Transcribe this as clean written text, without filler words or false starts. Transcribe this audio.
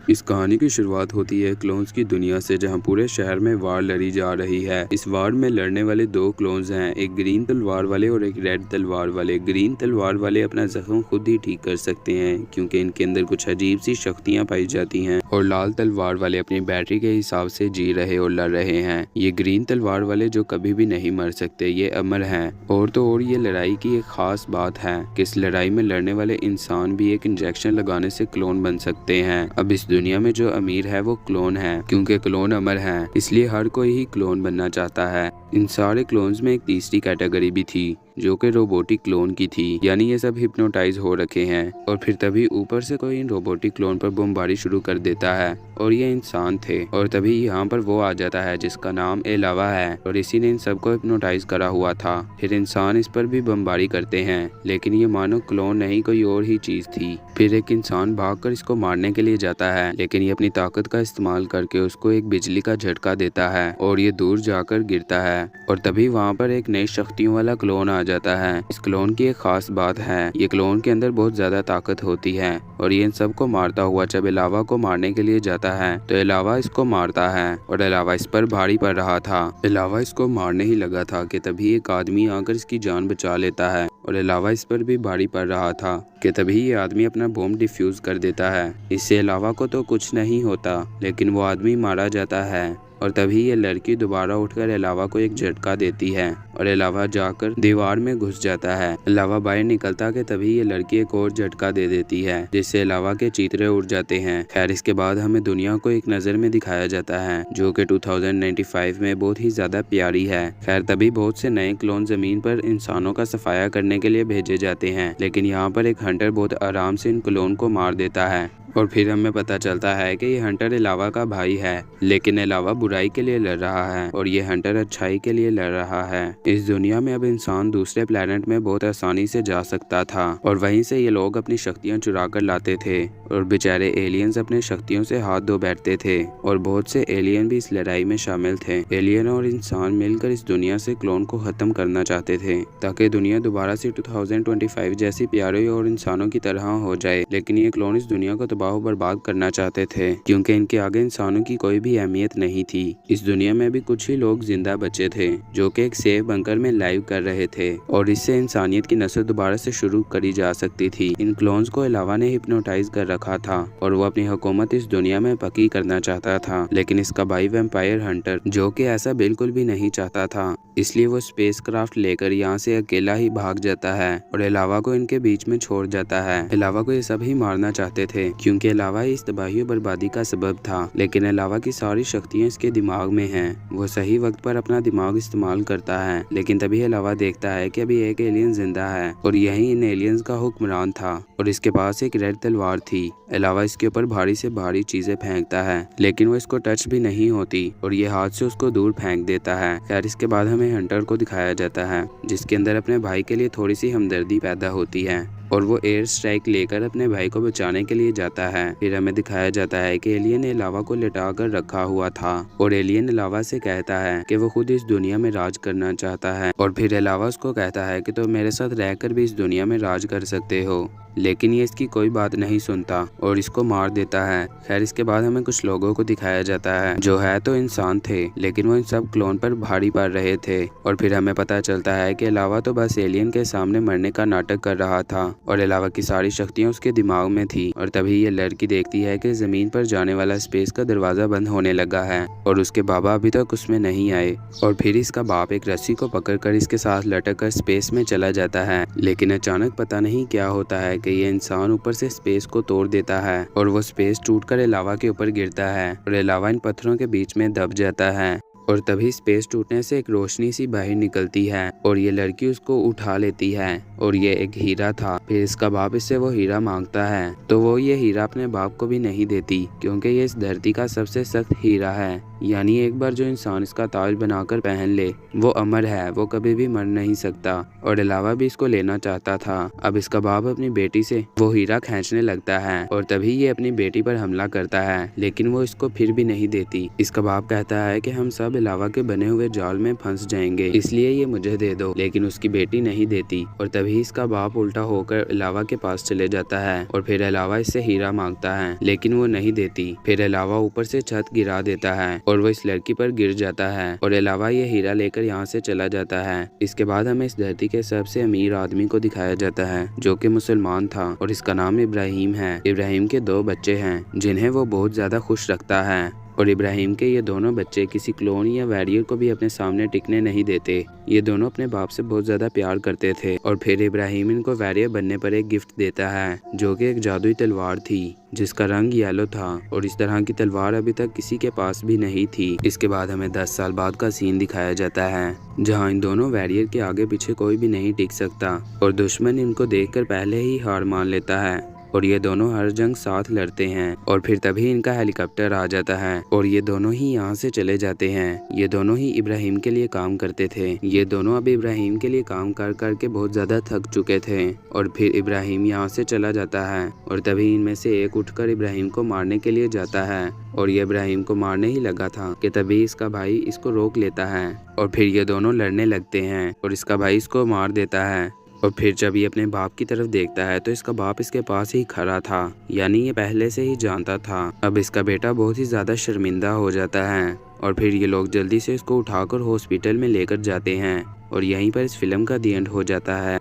इस कहानी की शुरुआत होती है क्लोन्स की दुनिया से, जहां पूरे शहर में वार लड़ी जा रही है। इस वार में लड़ने वाले दो क्लोन्स हैं, एक ग्रीन तलवार वाले और एक रेड तलवार वाले। ग्रीन तलवार वाले अपना जख्म खुद ही ठीक कर सकते हैं क्योंकि इनके अंदर कुछ अजीब सी शक्तियां पाई जाती हैं, और लाल तलवार वाले अपनी बैटरी के हिसाब से जी रहे और लड़ रहे हैं। ये ग्रीन तलवार वाले जो कभी भी नहीं मर सकते, ये अमर हैं। और तो और ये लड़ाई की एक खास बात है कि इस लड़ाई में लड़ने वाले इंसान भी एक इंजेक्शन लगाने से क्लोन बन सकते हैं। अब इस दुनिया में जो अमीर है वो क्लोन है, क्योंकि क्लोन अमर है, इसलिए हर कोई ही क्लोन बनना चाहता है। इन सारे क्लोन्स में एक तीसरी कैटेगरी भी थी जो कि रोबोटिक क्लोन की थी, यानी ये सब हिप्नोटाइज हो रखे हैं। और फिर तभी ऊपर से कोई इन रोबोटिक क्लोन पर बमबारी शुरू कर देता है, और ये इंसान थे। और तभी यहाँ पर वो आ जाता है जिसका नाम एलावा है, और इसी ने इन सबको हिप्नोटाइज करा हुआ था। फिर इंसान इस पर भी बमबारी करते हैं, लेकिन ये मानो क्लोन नहीं कोई और ही चीज थी। फिर एक इंसान भागकर इसको मारने के लिए जाता है, लेकिन ये अपनी ताकत का इस्तेमाल करके उसको एक बिजली का झटका देता है और ये दूर जाकर गिरता है। और तभी वहाँ पर एक नई शक्तियों वाला क्लोन आ जाता है। इस क्लोन की एक खास बात है, ये क्लोन के अंदर बहुत ज्यादा ताकत होती है, और ये इन सबको मारता हुआ जब एलावा को मारने के लिए जाता है तो एलावा इसको मारता है, और एलावा इस पर भारी पड़ रहा था। एलावा इसको मारने ही लगा था कि तभी एक आदमी आकर इसकी जान बचा लेता है, और एलावा इस पर भी भारी पड़ रहा था कि तभी ये आदमी अपना बॉम्ब डिफ्यूज कर देता है। इससे एलावा को तो कुछ नहीं होता, लेकिन वो आदमी मारा जाता है। और तभी ये लड़की दोबारा उठकर एलावा को एक झटका देती है, और एलावा जाकर दीवार में घुस जाता है। एलावा बाहर निकलता कि तभी ये लड़की एक और झटका दे देती है, जिससे एलावा के चीथड़े उड़ जाते हैं। खैर, इसके बाद हमें दुनिया को एक नज़र में दिखाया जाता है जो कि 2095 में बहुत ही ज्यादा प्यारी है। खैर, तभी बहुत से नए क्लोन जमीन पर इंसानों का सफाया करने के लिए भेजे जाते हैं, लेकिन यहाँ पर एक हंटर बहुत आराम से इन क्लोन को मार देता है। और फिर हमें पता चलता है कि ये हंटर एलावा का भाई है, लेकिन एलावा बुराई के लिए लड़ रहा है और ये हंटर अच्छाई के लिए लड़ रहा है। इस दुनिया में अब इंसान दूसरे प्लेनेट में बहुत आसानी से जा सकता था, और वहीं से ये लोग अपनी शक्तियां चुरा कर लाते थे, और बेचारे एलियंस अपने शक्तियों से हाथ धो बैठते थे। और बहुत से एलियन भी इस लड़ाई में शामिल थे। एलियन और इंसान मिलकर इस दुनिया से क्लोन को खत्म करना चाहते थे, ताकि दुनिया दोबारा से 2025 जैसी प्यारे और इंसानों की तरह हो जाए। लेकिन ये क्लोन इस दुनिया को बर्बाद करना चाहते थे, क्योंकि इनके आगे इंसानों की कोई भी अहमियत नहीं थी। इस दुनिया में भी कुछ ही लोग जिंदा बचे थे जो कि एक सेफ बंकर में लाइव कर रहे थे, और इससे इंसानियत की नस्ल दोबारा से शुरू करी जा सकती थी। इन क्लोन्स को एलावा ने हिप्नोटाइज कर रखा था, और वो अपनी हुकूमत इस दुनिया में पक्की करना चाहता था। लेकिन इसका भाई वैम्पायर हंटर, जो कि ऐसा बिल्कुल भी नहीं चाहता था, इसलिए वो स्पेस क्राफ्ट लेकर यहाँ से अकेला ही भाग जाता है, और एलावा को इनके बीच में छोड़ जाता है। एलावा को ये सब ही मारना चाहते थे, क्योंकि एलावा इस तबाही और बर्बादी का सबब था। लेकिन एलावा की सारी शक्तियां इसके दिमाग में हैं। वो सही वक्त पर अपना दिमाग इस्तेमाल करता है। लेकिन तभी एलावा देखता है कि अभी एक एलियन जिंदा है, और यही इन एलियंस का हुक्मरान था, और इसके पास एक रेड तलवार थी। एलावा इसके ऊपर भारी से भारी चीजें फेंकता है, लेकिन वो इसको टच भी नहीं होती, और ये हाथ से उसको दूर फेंक देता है। खैर, इसके बाद हमें हंटर को दिखाया जाता है, जिसके अंदर अपने भाई के लिए थोड़ी सी हमदर्दी पैदा होती है, और वो एयर स्ट्राइक लेकर अपने भाई को बचाने के लिए जाता है। फिर हमें दिखाया जाता है कि एलियन एलावा को लिटा कर रखा हुआ था, और एलियन एलावा से कहता है कि वो खुद इस दुनिया में राज करना चाहता है। और फिर एलावा उसको कहता है कि तो मेरे साथ रहकर भी इस दुनिया में राज कर सकते हो, लेकिन ये इसकी कोई बात नहीं सुनता और इसको मार देता है। खैर, इसके बाद हमें कुछ लोगों को दिखाया जाता है जो है तो इंसान थे, लेकिन वो इन सब क्लोन पर भारी पड़ रहे थे। और फिर हमें पता चलता है कि एलावा तो बस एलियन के सामने मरने का नाटक कर रहा था, और एलावा की सारी शक्तियां उसके दिमाग में थी। और तभी ये लड़की देखती है कि जमीन पर जाने वाला स्पेस का दरवाजा बंद होने लगा है, और उसके बाबा अभी तक उसमें नहीं आए। और फिर इसका बाप एक रस्सी को पकड़कर इसके साथ लटक कर स्पेस में चला जाता है, लेकिन अचानक पता नहीं क्या होता है कि ये इंसान ऊपर से स्पेस को तोड़ देता है, और वो स्पेस टूटकर एलावा के ऊपर गिरता है, और एलावा इन पत्थरों के बीच में दब जाता है। और तभी स्पेस टूटने से एक रोशनी सी बाहर निकलती है, और ये लड़की उसको उठा लेती है, और ये एक हीरा था। फिर इसका बाप इससे वो हीरा मांगता है, तो वो ये हीरा अपने बाप को भी नहीं देती, क्योंकि ये इस धरती का सबसे सख्त हीरा है। यानी एक बार जो इंसान इसका ताज बनाकर पहन ले वो अमर है, वो कभी भी मर नहीं सकता। और अलावा भी इसको लेना चाहता था। अब इसका बाप अपनी बेटी से वो हीरा खींचने लगता है, और तभी ये अपनी बेटी पर हमला करता है, लेकिन वो इसको फिर भी नहीं देती। इसका बाप कहता है कि हम सब अलावा के बने हुए जाल में फंस जाएंगे, इसलिए ये मुझे दे दो, लेकिन उसकी बेटी नहीं देती। और तभी तभी इसका बाप उल्टा होकर अलावा के पास चले जाता है और फिर अलावा इससे हीरा मांगता है, लेकिन वो नहीं देती। फिर अलावा ऊपर से छत गिरा देता है और वो इस लड़की पर गिर जाता है और अलावा ये हीरा लेकर यहाँ से चला जाता है। इसके बाद हमें इस धरती के सबसे अमीर आदमी को दिखाया जाता है जो कि मुसलमान था और इसका नाम इब्राहिम है। इब्राहिम के 2 बच्चे हैं जिन्हें वो बहुत ज्यादा खुश रखता है और इब्राहिम के ये दोनों बच्चे किसी क्लोन या वैरियर को भी अपने सामने टिकने नहीं देते। ये दोनों अपने बाप से बहुत ज्यादा प्यार करते थे और फिर इब्राहिम इनको वैरियर बनने पर एक गिफ्ट देता है जो कि एक जादुई तलवार थी जिसका रंग येलो था और इस तरह की तलवार अभी तक किसी के पास भी नहीं थी। इसके बाद हमें 10 साल बाद का सीन दिखाया जाता है जहाँ इन दोनों वैरियर के आगे पीछे कोई भी नहीं टिक सकता और दुश्मन इनको देखकर पहले ही हार मान लेता है और ये दोनों हर जंग साथ लड़ते हैं और फिर तभी इनका हेलीकॉप्टर आ जाता है और ये दोनों ही यहाँ से चले जाते हैं। ये दोनों ही इब्राहिम के लिए काम करते थे। ये दोनों अब इब्राहिम के लिए काम कर करके बहुत ज्यादा थक चुके थे और फिर इब्राहिम यहाँ से चला जाता है और तभी इनमें से एक उठकर इब्राहिम को मारने के लिए जाता है और ये इब्राहिम को मारने ही लगा था कि तभी इसका भाई इसको रोक लेता है और फिर ये दोनों लड़ने लगते हैं और इसका भाई इसको मार देता है। और फिर जब ये अपने बाप की तरफ देखता है तो इसका बाप इसके पास ही खड़ा था, यानी ये पहले से ही जानता था। अब इसका बेटा बहुत ही ज्यादा शर्मिंदा हो जाता है और फिर ये लोग जल्दी से इसको उठाकर हॉस्पिटल में लेकर जाते हैं और यहीं पर इस फिल्म का दी एंड हो जाता है।